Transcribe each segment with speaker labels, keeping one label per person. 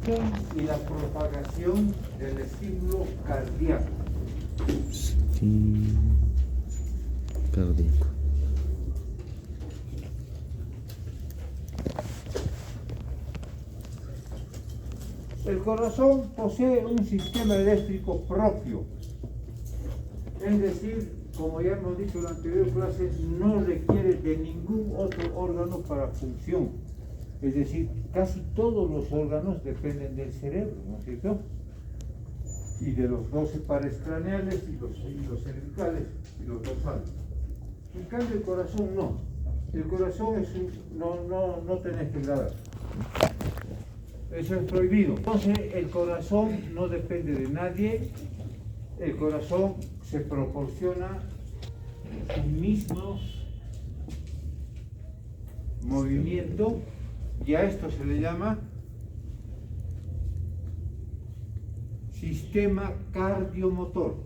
Speaker 1: origen y la propagación del estímulo cardíaco.
Speaker 2: Cardíaco.
Speaker 1: El corazón posee un sistema eléctrico propio, es decir, como ya hemos dicho en la anterior clase, no requiere de ningún otro órgano para función. Es decir, casi todos los órganos dependen del cerebro, ¿no es cierto? Y de los 12 pares craneales y los cervicales y los dorsales. En cambio el corazón no. El corazón es no tenés que grabar. Eso es prohibido. Entonces el corazón no depende de nadie. El corazón se proporciona su mismo movimiento y a esto se le llama sistema cardiomotor.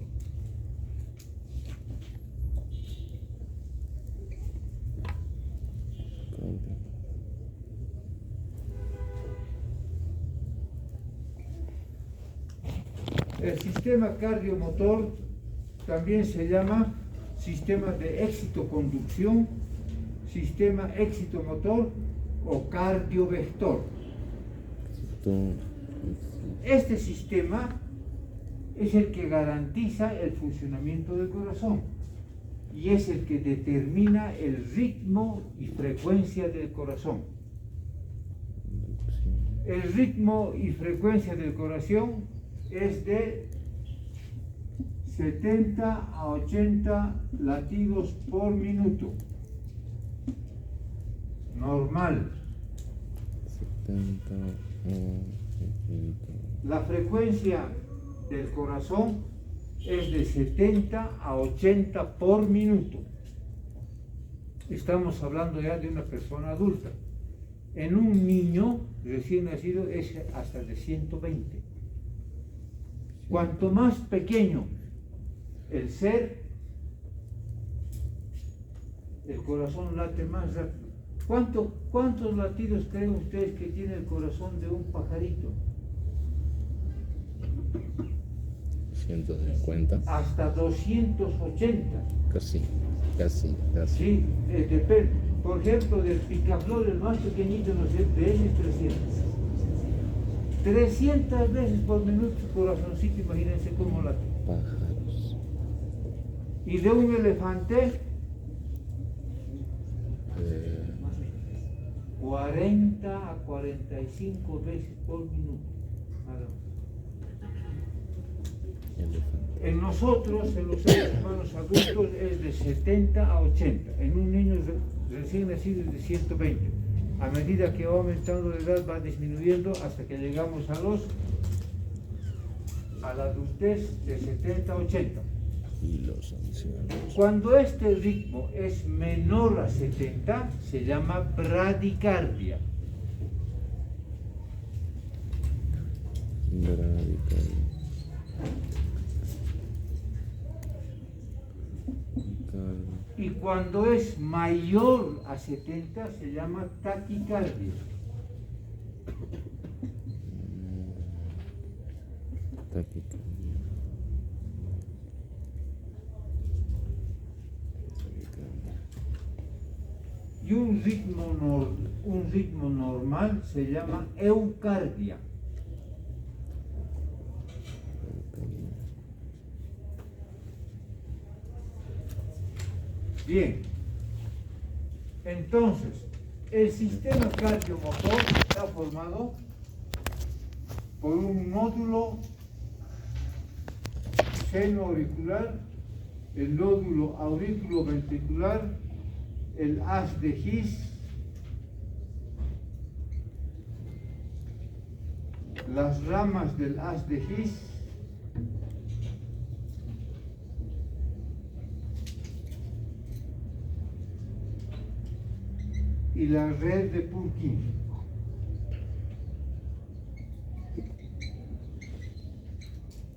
Speaker 1: El sistema cardiomotor también se llama sistema de éxito-conducción, sistema éxito-motor o cardiovector. Este sistema es el que garantiza el funcionamiento del corazón y es el que determina el ritmo y frecuencia del corazón. El ritmo y frecuencia del corazón es de 70 a 80 latidos por minuto. Normal.
Speaker 2: 70
Speaker 1: La frecuencia del corazón es de 70 a 80 por minuto. Estamos hablando ya de una persona adulta. En un niño recién nacido es hasta de 120. Cuanto más pequeño el ser, el corazón late más rápido. ¿Cuántos latidos creen ustedes que tiene el corazón de un pajarito?
Speaker 2: 150.
Speaker 1: Hasta 280.
Speaker 2: Casi.
Speaker 1: Sí, depende. Por ejemplo, del picaflor, el más pequeñito, no sé, de él es 300. 300 veces por minuto su corazoncito, imagínense cómo late.
Speaker 2: Pájaros.
Speaker 1: Y de un elefante, 40 a 45 veces por minuto. Nada más. En nosotros, en los seres humanos adultos, es de 70 a 80. En un niño recién nacido es de 120. A medida que va aumentando la edad, va disminuyendo hasta que llegamos a la adultez de 70 a 80.
Speaker 2: Y los ancianos.
Speaker 1: Cuando este ritmo es menor a 70, se llama bradicardia.
Speaker 2: Bradicardia.
Speaker 1: Y cuando es mayor a 70 se llama taquicardia.
Speaker 2: Taquicardia.
Speaker 1: Y un ritmo normal se llama eucardia. Bien, entonces, el sistema cardiomotor está formado por un nódulo seno auricular, el nódulo auriculoventricular, el haz de His, las ramas del haz de His, y la red de Purkinje.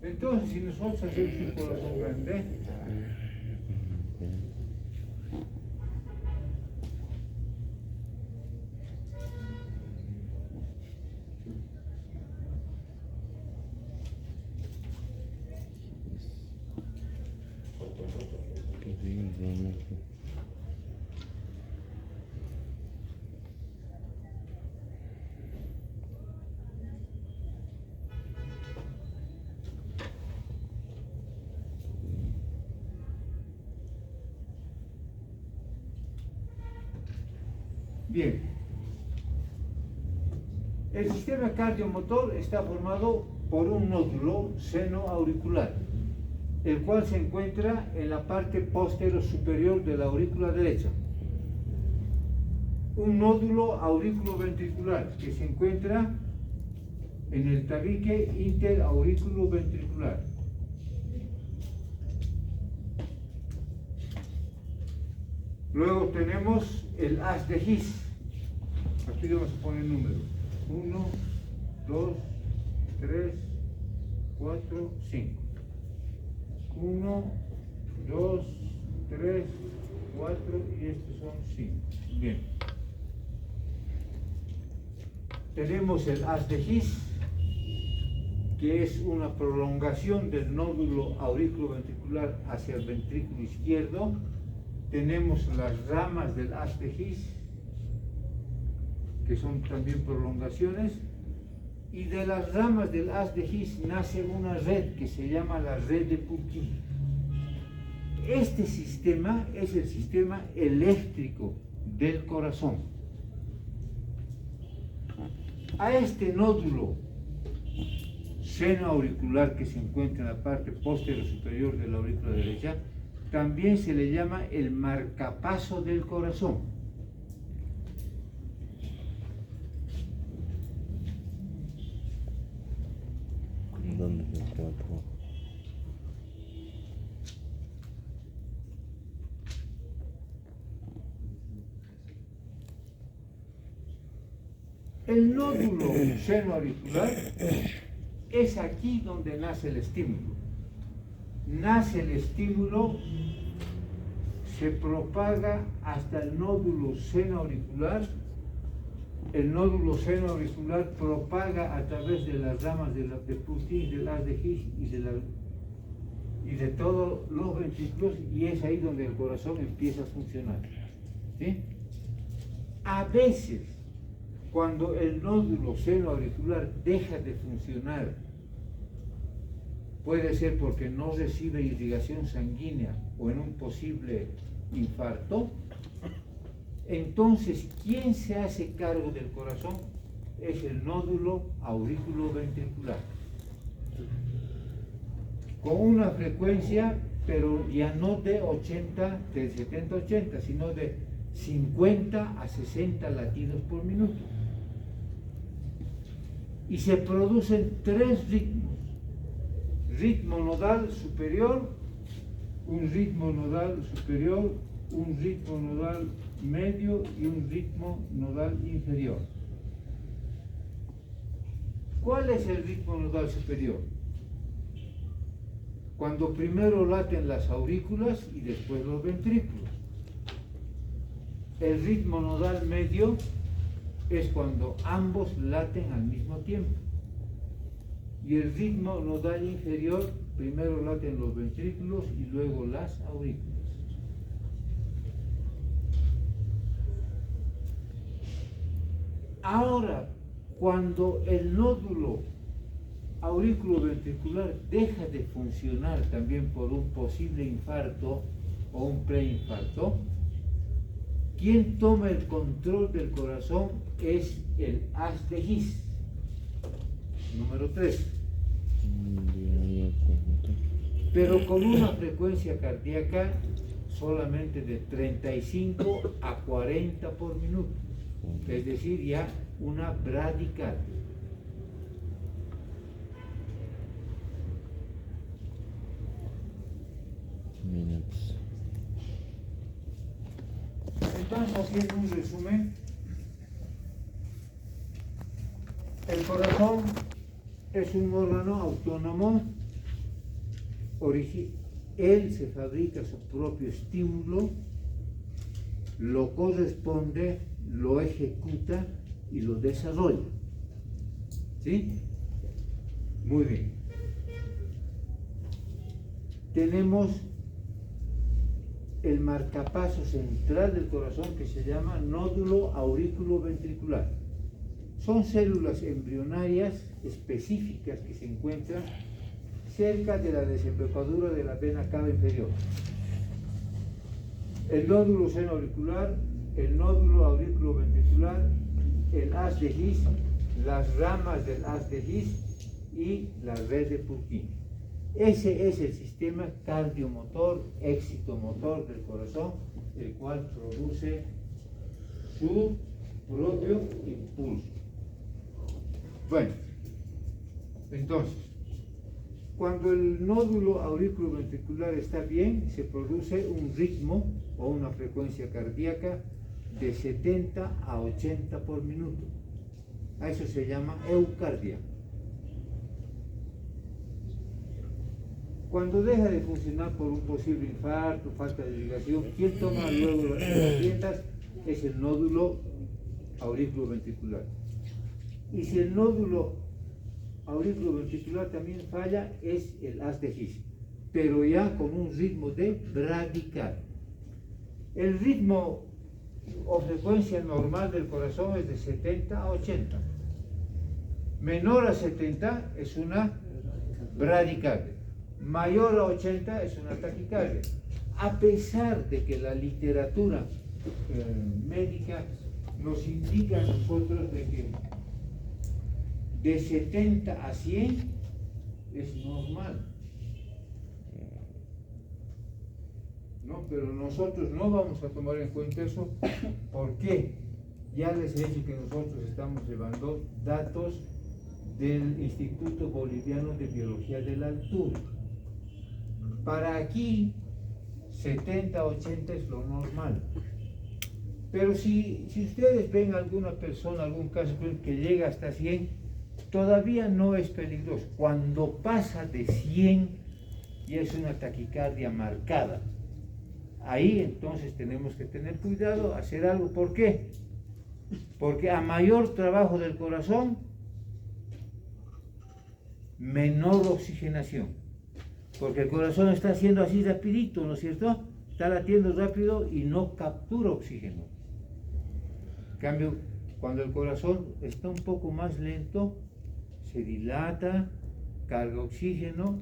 Speaker 1: Entonces, si nosotros hacemos un corazón grande, Bien. El sistema cardiomotor está formado por un nódulo seno-auricular, el cual se encuentra en la parte posterior superior de la aurícula derecha. Un nódulo auriculoventricular que se encuentra en el tabique interauriculoventricular. Luego tenemos el haz de His. Aquí le vamos a poner números. 1, 2, 3, 4, 5. 1, 2, 3, 4 y estos son 5. Bien. Tenemos el haz de His, que es una prolongación del nódulo auriculoventricular hacia el ventrículo izquierdo. Tenemos las ramas del haz de His, que son también prolongaciones, y de las ramas del haz de His nace una red que se llama la red de Purkinje. Este sistema es el sistema eléctrico del corazón. A este nódulo seno-auricular que se encuentra en la parte posterior superior de la aurícula derecha también se le llama el marcapaso del corazón.
Speaker 2: ¿Dónde se encuentra?
Speaker 1: El nódulo seno-auricular es aquí donde nace el estímulo. Nace el estímulo, se propaga hasta el nódulo seno-auricular. El nódulo seno-auricular propaga a través de las ramas de Purkinje, del haz de His y de todos los ventrículos, y es ahí donde el corazón empieza a funcionar. ¿Sí? A veces, cuando el nódulo seno-auricular deja de funcionar, puede ser porque no recibe irrigación sanguínea o en un posible infarto, entonces quien se hace cargo del corazón es el nódulo auriculoventricular, con una frecuencia, pero ya no de 70-80, sino de 50 a 60 latidos por minuto. Y se producen tres ritmos: ritmo nodal superior, un ritmo nodal superior, un ritmo nodal medio y un ritmo nodal inferior. ¿Cuál es el ritmo nodal superior? Cuando primero laten las aurículas y después los ventrículos. El ritmo nodal medio es cuando ambos laten al mismo tiempo. Y el ritmo nodal inferior, primero laten los ventrículos y luego las aurículas. Ahora, cuando el nódulo auriculoventricular deja de funcionar también por un posible infarto o un preinfarto, quien toma el control del corazón es el haz de His, número 3. Pero con una frecuencia cardíaca solamente de 35 a 40 por minuto, es decir, ya una bradicardia. Entonces, haciendo un resumen, el corazón es un órgano autónomo. Él se fabrica su propio estímulo, lo corresponde, lo ejecuta y lo desarrolla. ¿Sí? Muy bien. Tenemos el marcapaso central del corazón que se llama nódulo auriculoventricular. Son células embrionarias específicas que se encuentran cerca de la desembocadura de la vena cava inferior. El nódulo seno-auricular el nódulo auriculoventricular, el haz de His, las ramas del haz de His y la red de Purkinje. Ese es el sistema cardiomotor, excitomotor del corazón, el cual produce su propio impulso. Bueno, entonces, cuando el nódulo auriculoventricular está bien, se produce un ritmo o una frecuencia cardíaca de 70 a 80 por minuto. A eso se llama eucardia. Cuando deja de funcionar por un posible infarto, falta de irrigación, quien toma luego las riendas es el nódulo auriculoventricular. Y si el nódulo auriculoventricular también falla, es el haz de His, pero ya con un ritmo de bradicardia. El ritmo o frecuencia normal del corazón es de 70 a 80. Menor a 70 es una bradicardia. Mayor a 80 es una taquicardia. A pesar de que la literatura médica nos indica a nosotros de que de 70 a 100 es normal. ¿No? Pero nosotros no vamos a tomar en cuenta eso. ¿Por qué? Ya les he dicho que nosotros estamos llevando datos del Instituto Boliviano de Biología de la Altura. Para aquí, 70-80 es lo normal. Pero si ustedes ven alguna persona, algún caso que llega hasta 100, todavía no es peligroso. Cuando pasa de 100, ya es una taquicardia marcada. Ahí entonces tenemos que tener cuidado, hacer algo. ¿Por qué? Porque a mayor trabajo del corazón, menor oxigenación. Porque el corazón está haciendo así rapidito, ¿no es cierto? Está latiendo rápido y no captura oxígeno. En cambio, cuando el corazón está un poco más lento, se dilata, carga oxígeno,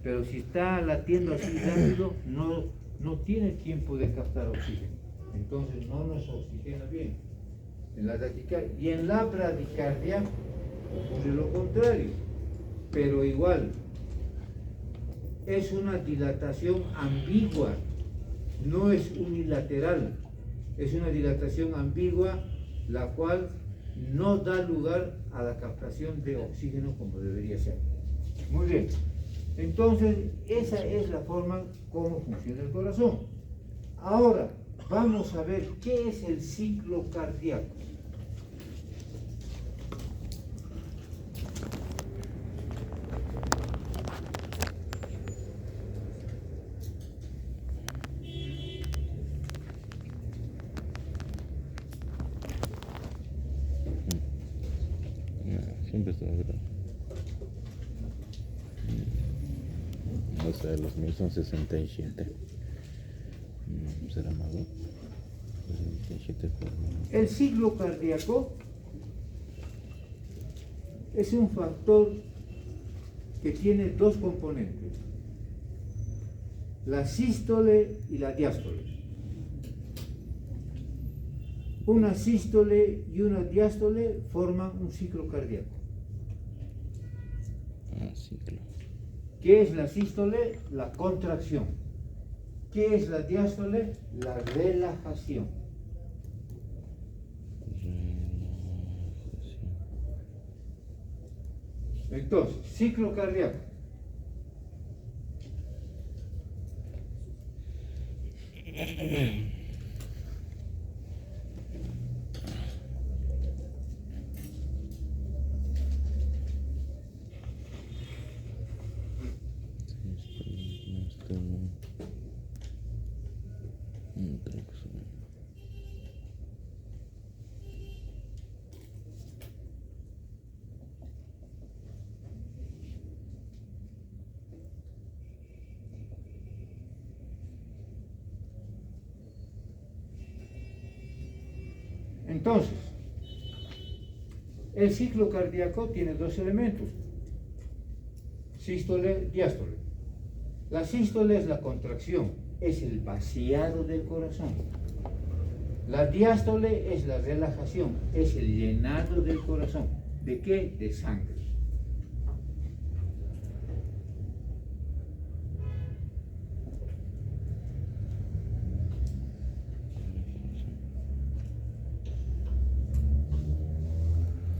Speaker 1: pero si está latiendo así rápido, no tiene tiempo de captar oxígeno. Entonces no nos oxigena bien. En la taquicardia y en la bradicardia ocurre lo contrario, pero igual. Es una dilatación ambigua, no es unilateral, es una dilatación ambigua, la cual no da lugar a la captación de oxígeno como debería ser. Muy bien, entonces esa es la forma como funciona el corazón. Ahora vamos a ver qué es el ciclo cardíaco.
Speaker 2: Siempre está grande. O sea, los míos son 67. ¿Será malo? 67 por...
Speaker 1: El ciclo cardíaco es un factor que tiene dos componentes, la sístole y la diástole. Una sístole y una diástole forman un ciclo cardíaco.
Speaker 2: Ciclo.
Speaker 1: ¿Qué es la sístole? La contracción. ¿Qué es la diástole? La relajación. Entonces, ciclo cardíaco. Entonces, el ciclo cardíaco tiene dos elementos, sístole, diástole. La sístole es la contracción, es el vaciado del corazón. La diástole es la relajación, es el llenado del corazón. ¿De qué? De sangre.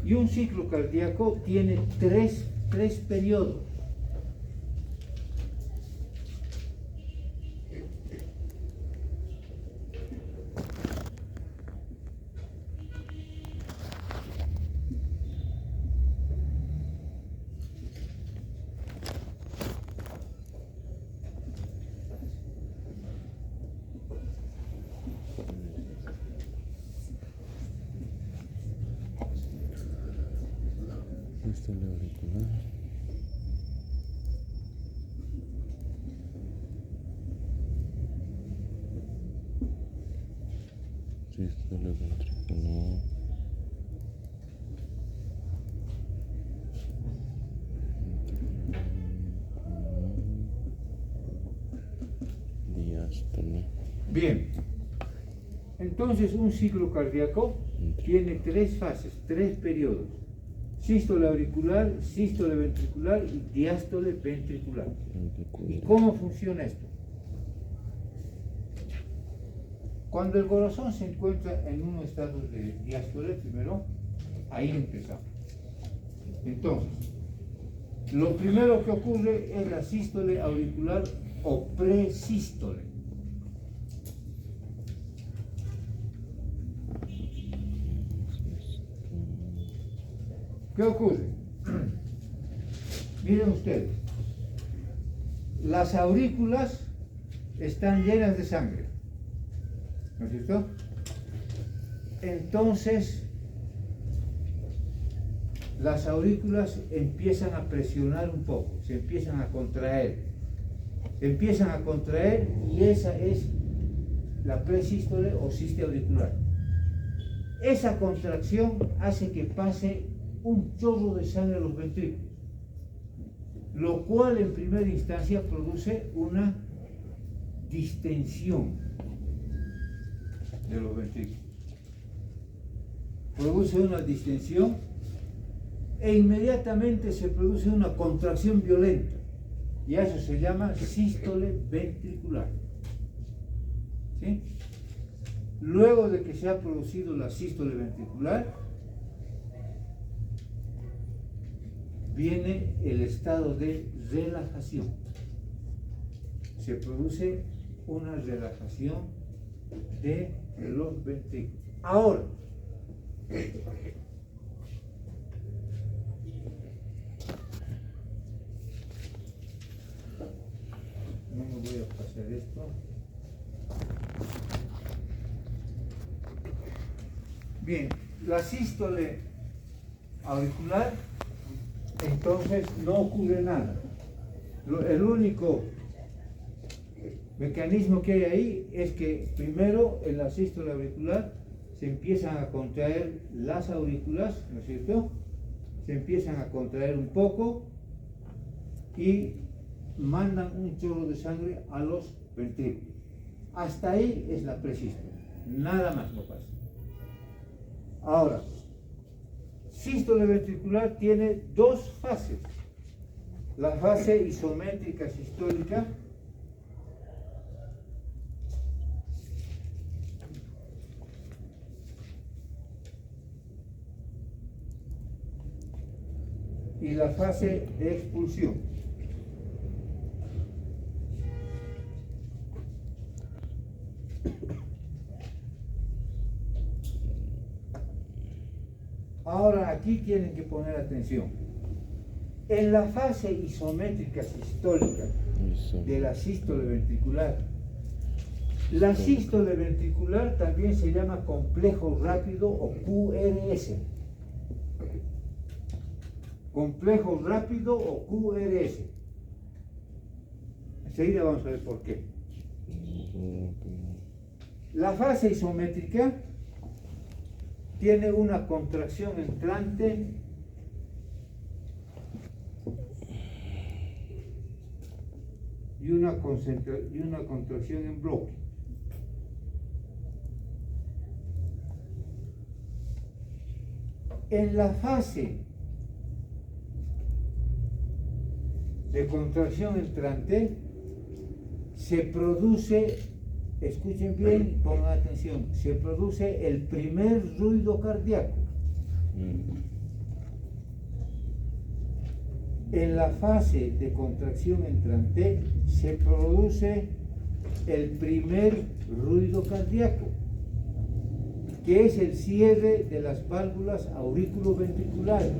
Speaker 1: Y un ciclo cardíaco tiene tres periodos.
Speaker 2: Sístole auricular. Sístole ventricular. Diástole.
Speaker 1: Bien, entonces un ciclo cardíaco tiene tres fases, tres periodos. Sístole auricular, sístole ventricular y diástole ventricular. ¿Y cómo funciona esto? Cuando el corazón se encuentra en un estado de diástole, primero, ahí empezamos. Entonces, lo primero que ocurre es la sístole auricular o presístole. ¿Qué ocurre? Miren ustedes, las aurículas están llenas de sangre, ¿no es cierto? Entonces, las aurículas empiezan a presionar un poco, se empiezan a contraer y esa es la presístole o sístole auricular. Esa contracción hace que pase un chorro de sangre a los ventrículos, lo cual en primera instancia produce una distensión de los ventrículos. Produce una distensión e inmediatamente se produce una contracción violenta y a eso se llama sístole ventricular. ¿Sí? Luego de que se ha producido la sístole ventricular, viene el estado de relajación. Se produce una relajación de los ventrículos. Ahora, no me voy a pasar esto. Bien, la sístole auricular, entonces no ocurre nada. El único mecanismo que hay ahí es que primero en la sístole auricular se empiezan a contraer las aurículas, ¿no es cierto? Se empiezan a contraer un poco y mandan un chorro de sangre a los ventrículos. Hasta ahí es la presístole, nada más no pasa. Ahora, sístole ventricular tiene dos fases. La fase isométrica sistólica y la fase de expulsión. Ahora aquí tienen que poner atención. En la fase isométrica sistólica de la sístole ventricular, la sístole ventricular también se llama complejo rápido o QRS. Complejo rápido o QRS. Enseguida vamos a ver por qué. La fase isométrica tiene una contracción entrante y una contracción en bloque. En la fase de contracción entrante se produce, escuchen bien, pongan atención, se produce el primer ruido cardíaco. En la fase de contracción entrante se produce el primer ruido cardíaco, que es el cierre de las válvulas auriculoventriculares.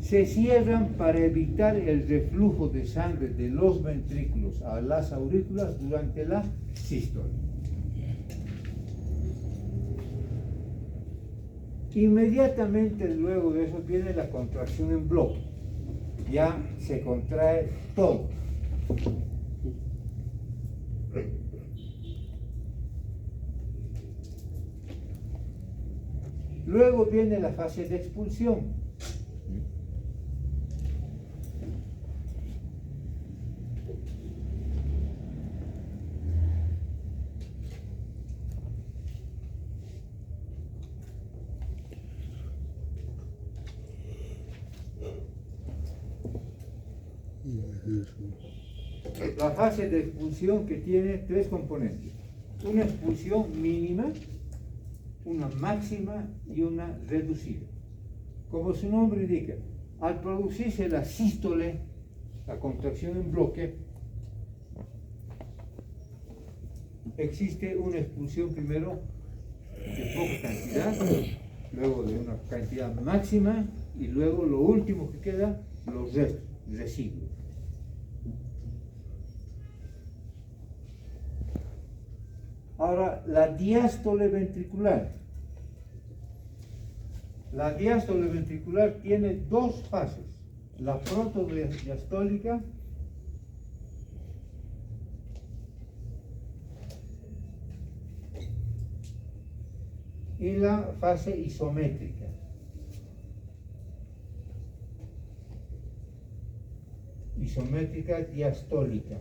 Speaker 1: Se cierran para evitar el reflujo de sangre de los ventrículos a las aurículas durante la sístole. Inmediatamente luego de eso viene la contracción en bloque. Ya se contrae todo. Luego viene la fase de expulsión. La fase de expulsión que tiene tres componentes: una expulsión mínima, una máxima y una reducida. Como su nombre indica, al producirse la sístole, la contracción en bloque, existe una expulsión primero de poca cantidad, luego de una cantidad máxima y luego lo último que queda, los restos, residuos. Ahora, la diástole ventricular. La diástole ventricular tiene dos fases: la protodiastólica y la fase isométrica. Isométrica diastólica.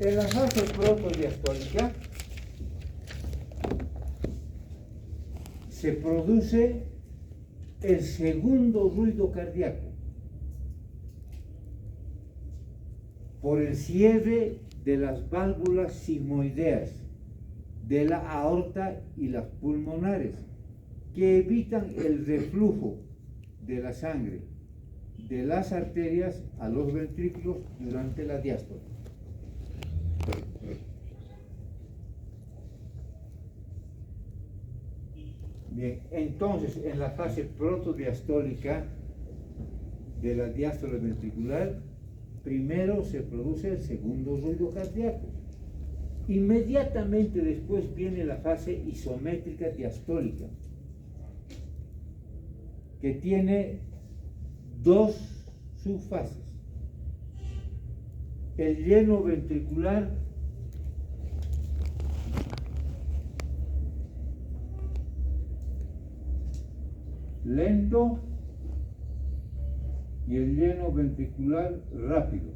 Speaker 1: En la fase protodiastólica se produce el segundo ruido cardíaco por el cierre de las válvulas sigmoideas de la aorta y las pulmonares, que evitan el reflujo de la sangre de las arterias a los ventrículos durante la diástole. Bien, entonces en la fase protodiastólica de la diástole ventricular, primero se produce el segundo ruido cardíaco. Inmediatamente después viene la fase isométrica diastólica, que tiene dos subfases: el lleno ventricular lento y el lleno ventricular rápido.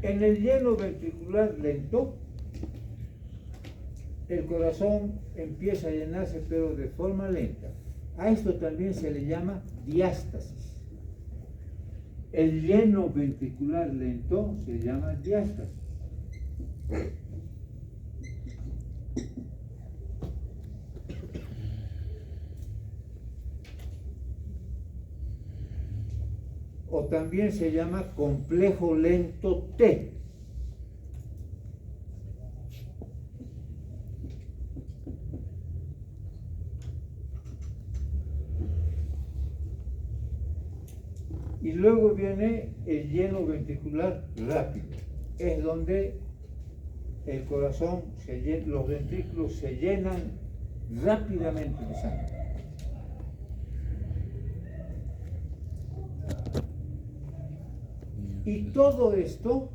Speaker 1: En el lleno ventricular lento, el corazón empieza a llenarse, pero de forma lenta. A esto también se le llama diástasis. El lleno ventricular lento se llama diástasis. O también se llama complejo lento T. Y luego viene el lleno ventricular rápido. Es donde el corazón, los ventrículos se llenan rápidamente de sangre. Y todo esto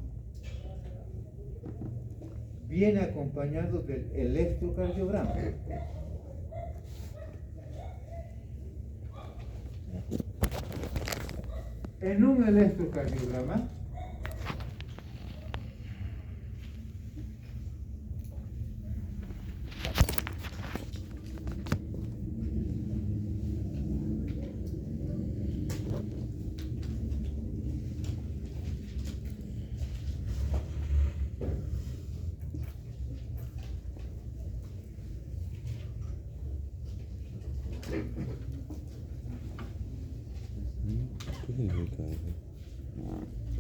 Speaker 1: viene acompañado del electrocardiograma. En un electrocardiograma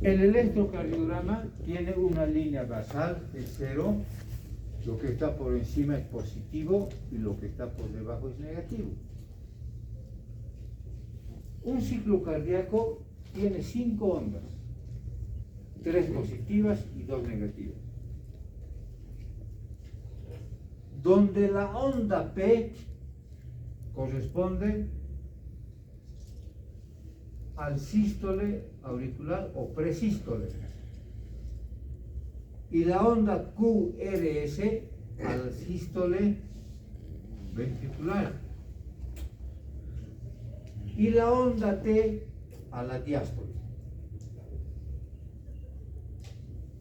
Speaker 1: el electrocardiograma tiene una línea basal de 0, lo que está por encima es positivo y lo que está por debajo es negativo. Un ciclo cardíaco tiene 5 ondas, 3 positivas y 2 negativas. Donde la onda P corresponde al sístole auricular o presístole y la onda QRS al sístole ventricular y la onda T a la diástole.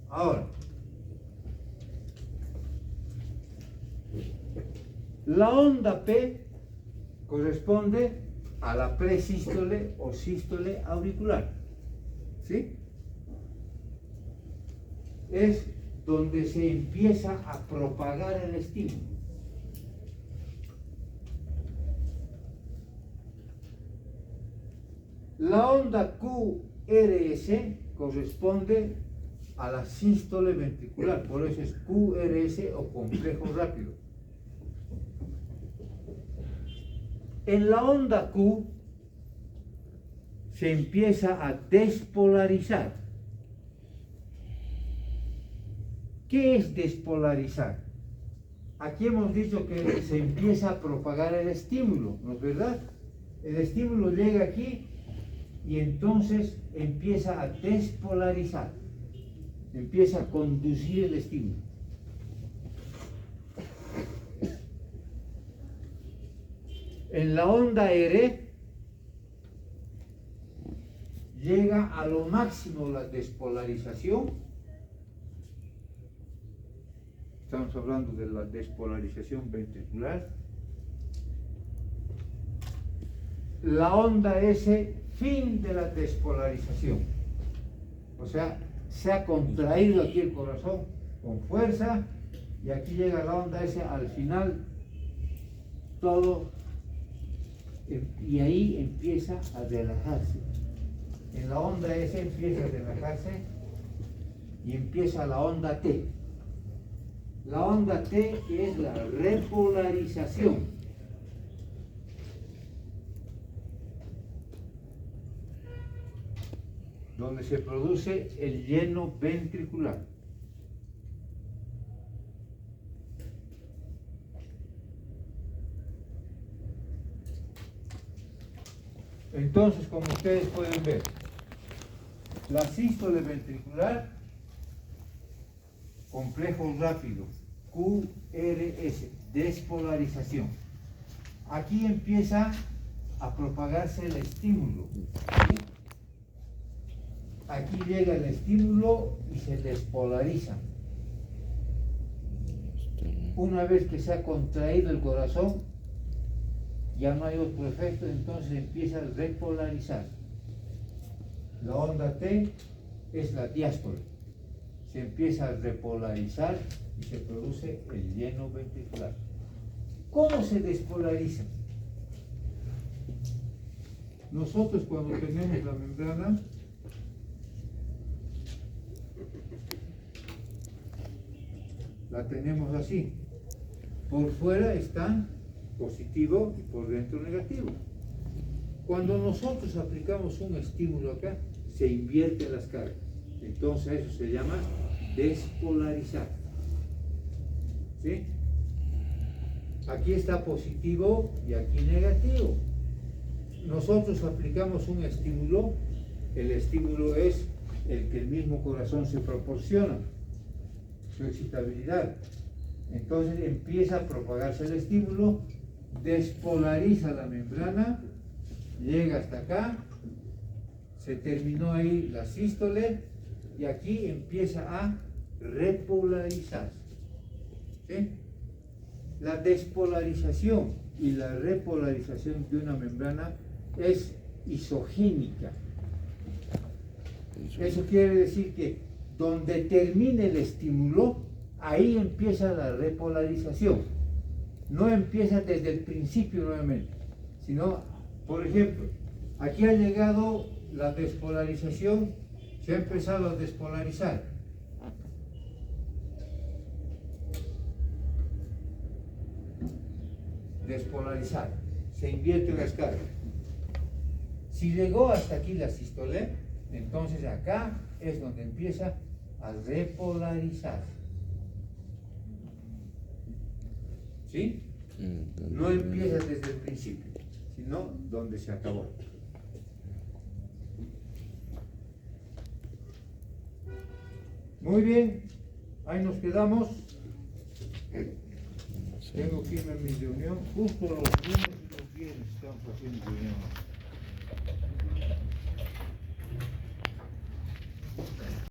Speaker 1: Ahora, la onda P corresponde a la presístole o sístole auricular, ¿sí? Es donde se empieza a propagar el estímulo. La onda QRS corresponde a la sístole ventricular, por eso es QRS o complejo rápido. En la onda Q se empieza a despolarizar. ¿Qué es despolarizar? Aquí hemos dicho que se empieza a propagar el estímulo, ¿no es verdad? El estímulo llega aquí y entonces empieza a despolarizar, empieza a conducir el estímulo. En la onda R llega a lo máximo la despolarización. Estamos hablando de la despolarización ventricular. La onda S, fin de la despolarización. O sea, se ha contraído aquí el corazón con fuerza y aquí llega la onda S al final, todo. Y ahí empieza a relajarse. En la onda S empieza a relajarse y empieza la onda T. La onda T, que es la repolarización. Donde se produce el lleno ventricular. Entonces, como ustedes pueden ver, la sístole ventricular, complejo rápido, QRS, despolarización. Aquí empieza a propagarse el estímulo. ¿Sí? Aquí llega el estímulo y se despolariza. Una vez que se ha contraído el corazón, ya no hay otro efecto, entonces empieza a repolarizar. La onda T es la diástole. Se empieza a repolarizar y se produce el lleno ventricular. ¿Cómo se despolariza? Nosotros cuando tenemos la membrana, la tenemos así. Por fuera están positivo y por dentro negativo. Cuando nosotros aplicamos un estímulo acá, se invierten las cargas. Entonces eso se llama despolarizar. ¿Sí? Aquí está positivo y aquí negativo. Nosotros aplicamos un estímulo, el estímulo es el que el mismo corazón se proporciona, su excitabilidad. Entonces empieza a propagarse el estímulo, despolariza la membrana, llega hasta acá, se terminó ahí la sístole y aquí empieza a repolarizarse. ¿Sí? La despolarización y la repolarización de una membrana es isogénica. Eso quiere decir que donde termine el estímulo, ahí empieza la repolarización. No empieza desde el principio nuevamente, sino, por ejemplo, aquí ha llegado la despolarización, se ha empezado a despolarizar. Despolarizar, se invierte las cargas. Si llegó hasta aquí la sístole, entonces acá es donde empieza a repolarizar. ¿Sí? No empieza desde el principio, sino donde se acabó. Muy bien, ahí nos quedamos. Tengo que irme a mi reunión, justo los lunes y los viernes estamos haciendo reunión.